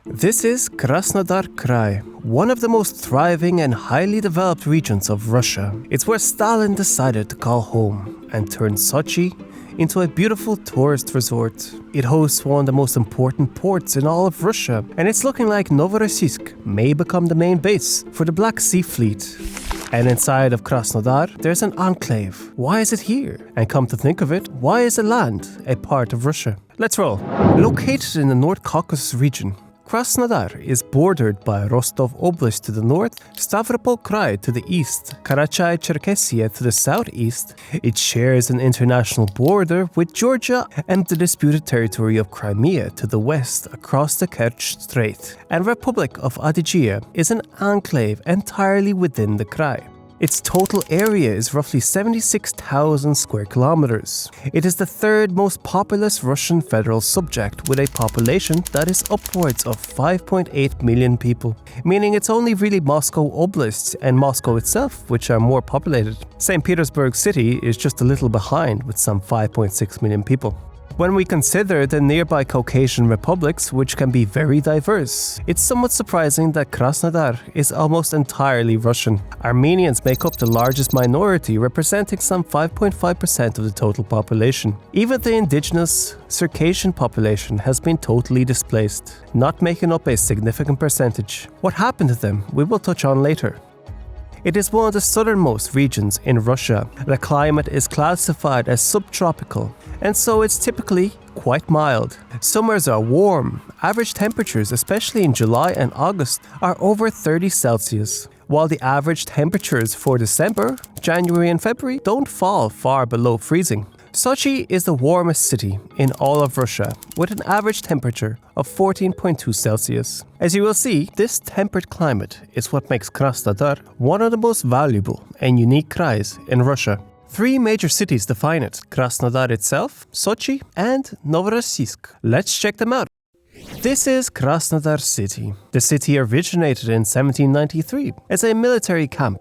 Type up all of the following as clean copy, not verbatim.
This is Krasnodar Krai, one of the most thriving and highly developed regions of Russia. It's where Stalin decided to call home and turn Sochi into a beautiful tourist resort. It hosts one of the most important ports in all of Russia, and it's looking like Novorossiysk may become the main base for the Black Sea Fleet. And inside of Krasnodar, there's an enclave. Why is it here? And come to think of it, why is the land a part of Russia? Let's roll. Located in the North Caucasus region, Krasnodar is bordered by Rostov Oblast to the north, Stavropol Krai to the east, Karachay-Cherkessia to the southeast. It shares an international border with Georgia and the disputed territory of Crimea to the west across the Kerch Strait. And Republic of Adygea is an enclave entirely within the Krai. Its total area is roughly 76,000 square kilometers. It is the third most populous Russian federal subject with a population that is upwards of 5.8 million people, meaning it's only really Moscow Oblast and Moscow itself which are more populated. St. Petersburg City is just a little behind with some 5.6 million people. When we consider the nearby Caucasian republics, which can be very diverse, it's somewhat surprising that Krasnodar is almost entirely Russian. Armenians make up the largest minority, representing some 5.5% of the total population. Even the indigenous Circassian population has been totally displaced, not making up a significant percentage. What happened to them, we will touch on later. It is one of the southernmost regions in Russia. The climate is classified as subtropical, and so it's typically quite mild. Summers are warm. Average temperatures, especially in July and August, are over 30 Celsius, while the average temperatures for December, January and February don't fall far below freezing. Sochi is the warmest city in all of Russia, with an average temperature of 14.2 Celsius. As you will see, this temperate climate is what makes Krasnodar one of the most valuable and unique krais in Russia. Three major cities define it: Krasnodar itself, Sochi, and Novorossiysk. Let's check them out. This is Krasnodar city. The city originated in 1793 as a military camp.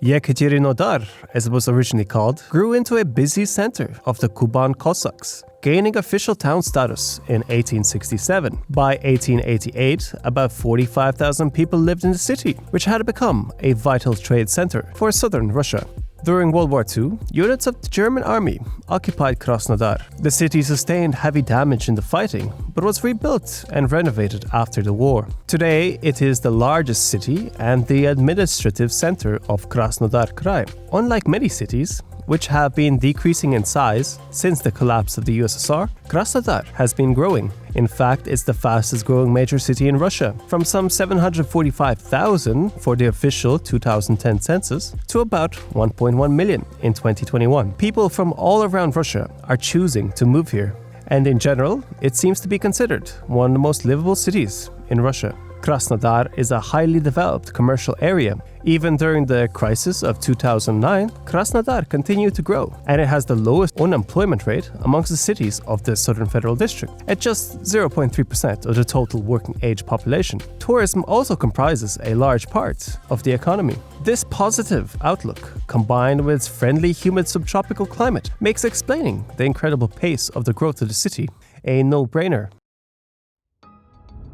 Yekaterinodar, as it was originally called, grew into a busy center of the Kuban Cossacks, gaining official town status in 1867. By 1888, about 45,000 people lived in the city, which had become a vital trade center for southern Russia. During World War II, units of the German army occupied Krasnodar. The city sustained heavy damage in the fighting, but was rebuilt and renovated after the war. Today, it is the largest city and the administrative center of Krasnodar Krai. Unlike many cities, which have been decreasing in size since the collapse of the USSR, Krasnodar has been growing. In fact, it's the fastest growing major city in Russia, from some 745,000 for the official 2010 census to about 1.1 million in 2021. People from all around Russia are choosing to move here, and in general, it seems to be considered one of the most livable cities in Russia. Krasnodar is a highly developed commercial area. Even during the crisis of 2009, Krasnodar continued to grow, and it has the lowest unemployment rate amongst the cities of the Southern Federal District, at just 0.3% of the total working age population. Tourism also comprises a large part of the economy. This positive outlook, combined with its friendly, humid subtropical climate, makes explaining the incredible pace of the growth of the city a no-brainer.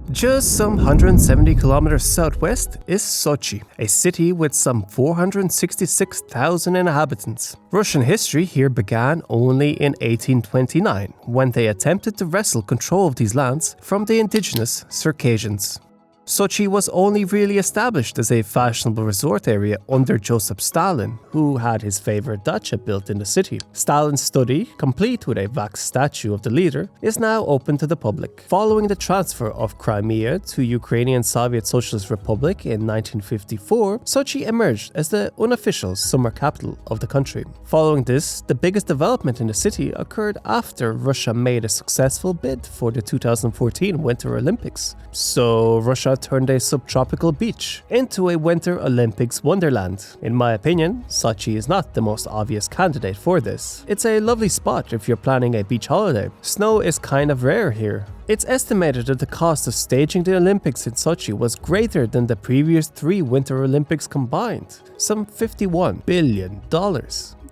Just some 170 kilometers southwest is Sochi, a city with some 466,000 inhabitants. Russian history here began only in 1829, when they attempted to wrestle control of these lands from the indigenous Circassians. Sochi was only really established as a fashionable resort area under Joseph Stalin, who had his favorite dacha built in the city. Stalin's study, complete with a wax statue of the leader, is now open to the public. Following the transfer of Crimea to Ukrainian Soviet Socialist Republic in 1954, Sochi emerged as the unofficial summer capital of the country. Following this, the biggest development in the city occurred after Russia made a successful bid for the 2014 Winter Olympics. So Russia turned a subtropical beach into a Winter Olympics wonderland. In my opinion, Sochi is not the most obvious candidate for this. It's a lovely spot if you're planning a beach holiday. Snow is kind of rare here. It's estimated that the cost of staging the Olympics in Sochi was greater than the previous 3 Winter Olympics combined, some $51 billion.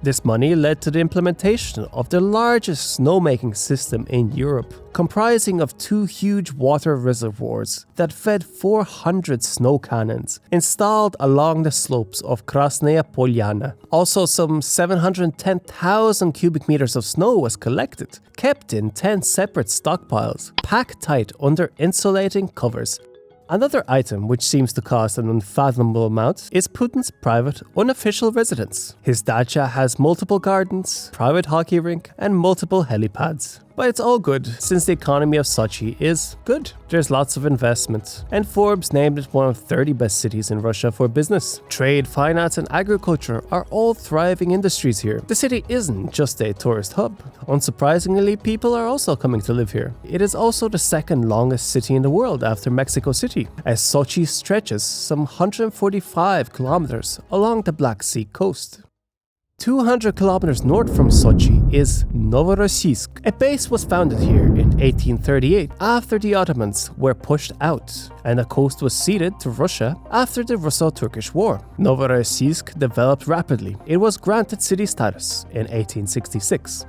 This money led to the implementation of the largest snowmaking system in Europe, comprising of 2 huge water reservoirs that fed 400 snow cannons installed along the slopes of Krasnaya Polyana. Also, some 710,000 cubic meters of snow was collected, kept in 10 separate stockpiles, packed tight under insulating covers. Another item which seems to cost an unfathomable amount is Putin's private, unofficial residence. His dacha has multiple gardens, private hockey rink, and multiple helipads. But it's all good, since the economy of Sochi is good. There's lots of investment, and Forbes named it one of 30 best cities in Russia for business. Trade, finance, and agriculture are all thriving industries here. The city isn't just a tourist hub. Unsurprisingly, people are also coming to live here. It is also the second longest city in the world after Mexico City, as Sochi stretches some 145 kilometers along the Black Sea coast. 200 kilometers north from Sochi is Novorossiysk. A base was founded here in 1838 after the Ottomans were pushed out, and the coast was ceded to Russia after the Russo-Turkish War. Novorossiysk developed rapidly. It was granted city status in 1866.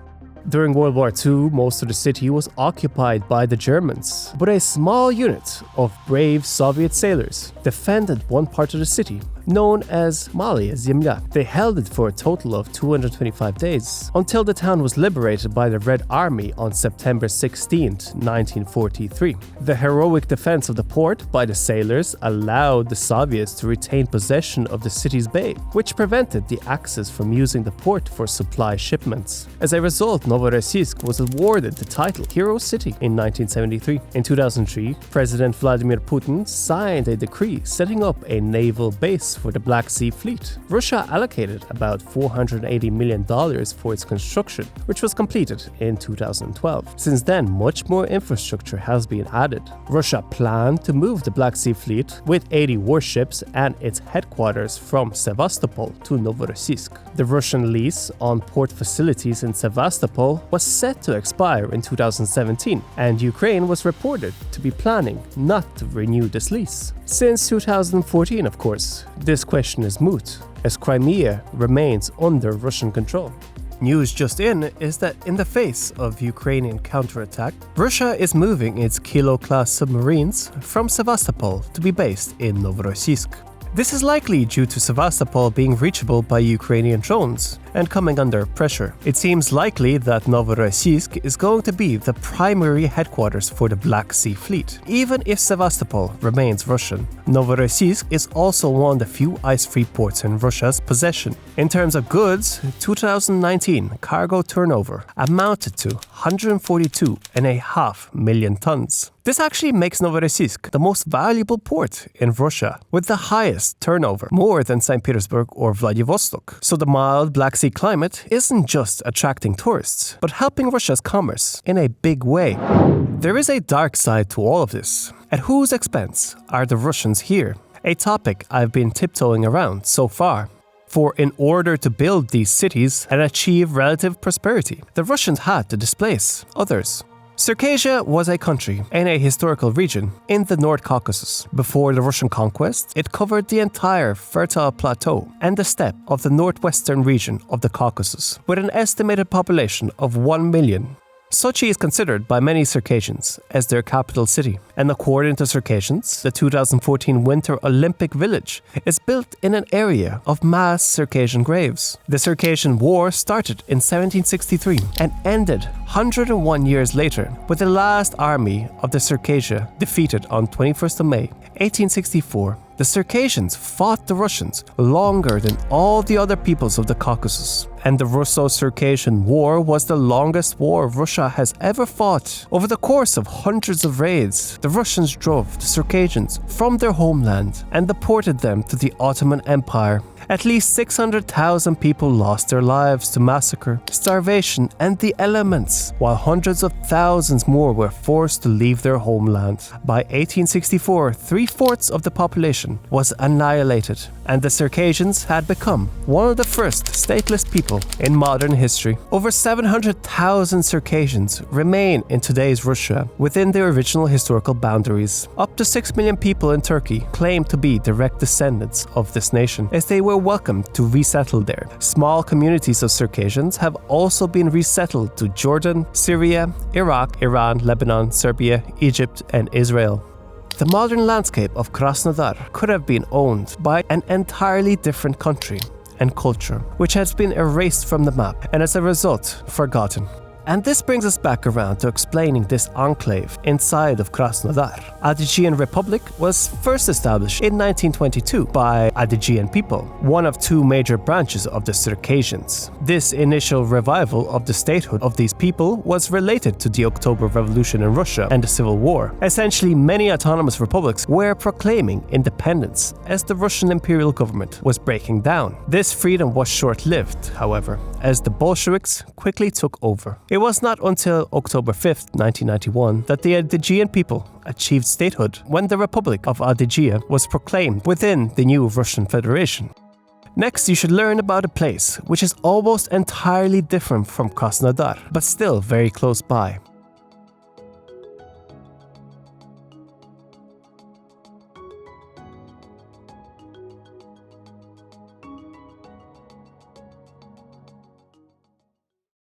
During World War II, most of the city was occupied by the Germans, but a small unit of brave Soviet sailors defended one part of the city, known as Malaya Zemlya. They held it for a total of 225 days, until the town was liberated by the Red Army on September 16, 1943. The heroic defense of the port by the sailors allowed the Soviets to retain possession of the city's bay, which prevented the Axis from using the port for supply shipments. As a result, Novorossiysk was awarded the title Hero City in 1973. In 2003, President Vladimir Putin signed a decree setting up a naval base for the Black Sea Fleet. Russia allocated about $480 million for its construction, which was completed in 2012. Since then, much more infrastructure has been added. Russia planned to move the Black Sea Fleet with 80 warships and its headquarters from Sevastopol to Novorossiysk. The Russian lease on port facilities in Sevastopol was set to expire in 2017, and Ukraine was reported to be planning not to renew this lease. Since 2014, of course, this question is moot, as Crimea remains under Russian control. News just in is that in the face of Ukrainian counterattack, Russia is moving its Kilo-class submarines from Sevastopol to be based in Novorossiysk. This is likely due to Sevastopol being reachable by Ukrainian drones and coming under pressure. It seems likely that Novorossiysk is going to be the primary headquarters for the Black Sea Fleet. Even if Sevastopol remains Russian, Novorossiysk is also one of the few ice-free ports in Russia's possession. In terms of goods, 2019 cargo turnover amounted to 142.5 million tons. This actually makes Novorossiysk the most valuable port in Russia, with the highest turnover, more than St. Petersburg or Vladivostok. So the mild Black Sea climate isn't just attracting tourists, but helping Russia's commerce in a big way. There is a dark side to all of this. At whose expense are the Russians here? A topic I've been tiptoeing around so far. For in order to build these cities and achieve relative prosperity, the Russians had to displace others. Circassia was a country in a historical region in the North Caucasus. Before the Russian conquest, it covered the entire fertile plateau and the steppe of the northwestern region of the Caucasus, with an estimated population of 1 million. Sochi is considered by many Circassians as their capital city, and according to Circassians, the 2014 Winter Olympic Village is built in an area of mass Circassian graves. The Circassian War started in 1763 and ended 101 years later, with the last army of the Circassia defeated on 21st of May, 1864. The Circassians fought the Russians longer than all the other peoples of the Caucasus, and the Russo-Circassian War was the longest war Russia has ever fought. Over the course of hundreds of raids, the Russians drove the Circassians from their homeland and deported them to the Ottoman Empire. At least 600,000 people lost their lives to massacre, starvation, and the elements, while hundreds of thousands more were forced to leave their homeland. By 1864, 3/4 of the population was annihilated, and the Circassians had become one of the first stateless people people in modern history. Over 700,000 Circassians remain in today's Russia within their original historical boundaries. Up to 6 million people in Turkey claim to be direct descendants of this nation, as they were welcomed to resettle there. Small communities of Circassians have also been resettled to Jordan, Syria, Iraq, Iran, Lebanon, Serbia, Egypt, and Israel. The modern landscape of Krasnodar could have been owned by an entirely different country and culture, which has been erased from the map and as a result forgotten. And this brings us back around to explaining this enclave inside of Krasnodar. Adygean Republic was first established in 1922 by Adygean people, one of two major branches of the Circassians. This initial revival of the statehood of these people was related to the October Revolution in Russia and the Civil War. Essentially, many autonomous republics were proclaiming independence as the Russian imperial government was breaking down. This freedom was short-lived, however, as the Bolsheviks quickly took over. It was not until October 5th, 1991 that the Adygean people achieved statehood, when the Republic of Adygea was proclaimed within the new Russian Federation. Next, you should learn about a place which is almost entirely different from Krasnodar, but still very close by.